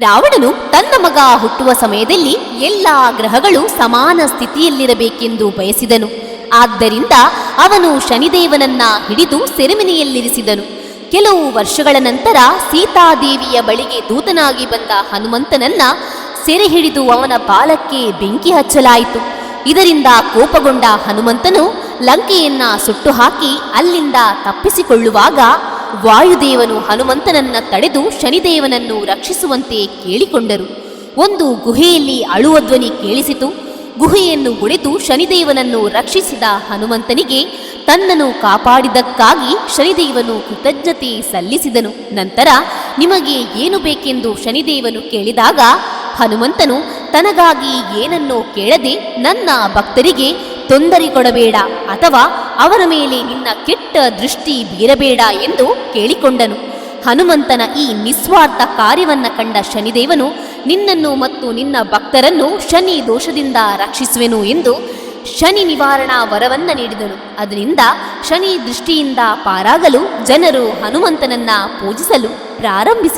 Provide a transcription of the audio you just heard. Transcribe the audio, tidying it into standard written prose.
ರಾವಣನು ತನ್ನ ಮಗ ಹುಟ್ಟುವ ಸಮಯದಲ್ಲಿ ಎಲ್ಲಾ ಗ್ರಹಗಳು ಸಮಾನ ಸ್ಥಿತಿಯಲ್ಲಿರಬೇಕೆಂದು ಬಯಸಿದನು. ಆದ್ದರಿಂದ ಅವನು ಶನಿದೇವನನ್ನ ಹಿಡಿದು ಸೆರೆಮನೆಯಲ್ಲಿರಿಸಿದನು. ಕೆಲವು ವರ್ಷಗಳ ನಂತರ ಸೀತಾದೇವಿಯ ಬಳಿಗೆ ದೂತನಾಗಿ ಬಂದ ಹನುಮಂತನನ್ನ ಸೆರೆ ಹಿಡಿದು ಅವನ ಬಾಲಕ್ಕೆ ಬೆಂಕಿ ಹಚ್ಚಲಾಯಿತು. ಇದರಿಂದ ಕೋಪಗೊಂಡ ಹನುಮಂತನು ಲಂಕೆಯನ್ನ ಸುಟ್ಟು ಹಾಕಿ ಅಲ್ಲಿಂದ ತಪ್ಪಿಸಿಕೊಳ್ಳುವಾಗ ವಾಯುದೇವನು ಹನುಮಂತನನ್ನ ತಡೆದು ಶನಿದೇವನನ್ನು ರಕ್ಷಿಸುವಂತೆ ಕೇಳಿಕೊಂಡರು. ಒಂದು ಗುಹೆಯಲ್ಲಿ ಅಳುವ ಧ್ವನಿ ಕೇಳಿಸಿತು. ಗುಹೆಯನ್ನು ಒಡೆದು ಶನಿದೇವನನ್ನು ರಕ್ಷಿಸಿದ ಹನುಮಂತನಿಗೆ ತನ್ನನ್ನು ಕಾಪಾಡಿದಕ್ಕಾಗಿ ಶನಿದೇವನು ಕೃತಜ್ಞತೆ ಸಲ್ಲಿಸಿದನು. ನಂತರ ನಿಮಗೆ ಏನು ಬೇಕೆಂದು ಶನಿದೇವನು ಕೇಳಿದಾಗ ಹನುಮಂತನು ತನಗಾಗಿ ಏನನ್ನೋ ಕೇಳದೆ ನನ್ನ ಭಕ್ತರಿಗೆ ತೊಂದರೆ ಕೊಡಬೇಡ ಅಥವಾ ಅವರ ಮೇಲೆ ನಿನ್ನ ಕೆಟ್ಟ ದೃಷ್ಟಿ ಬೀರಬೇಡ ಎಂದು ಕೇಳಿಕೊಂಡನು. ಹನುಮಂತನ ಈ ನಿಸ್ವಾರ್ಥ ಕಾರ್ಯವನ್ನ ಕಂಡ ಶನಿದೇವನು ನಿನ್ನನ್ನು ಮತ್ತು ನಿನ್ನ ಭಕ್ತರನ್ನು ಶನಿ ದೋಷದಿಂದ ರಕ್ಷಿಸುವೆನು ಎಂದು ಶನಿ ನಿವಾರಣಾ ವರವನ್ನ ನೀಡಿದನು. ಅದರಿಂದ ಶನಿ ದೃಷ್ಟಿಯಿಂದ ಪಾರಾಗಲು ಜನರು ಹನುಮಂತನನ್ನ ಪೂಜಿಸಲು ಪ್ರಾರಂಭಿಸಿದರು.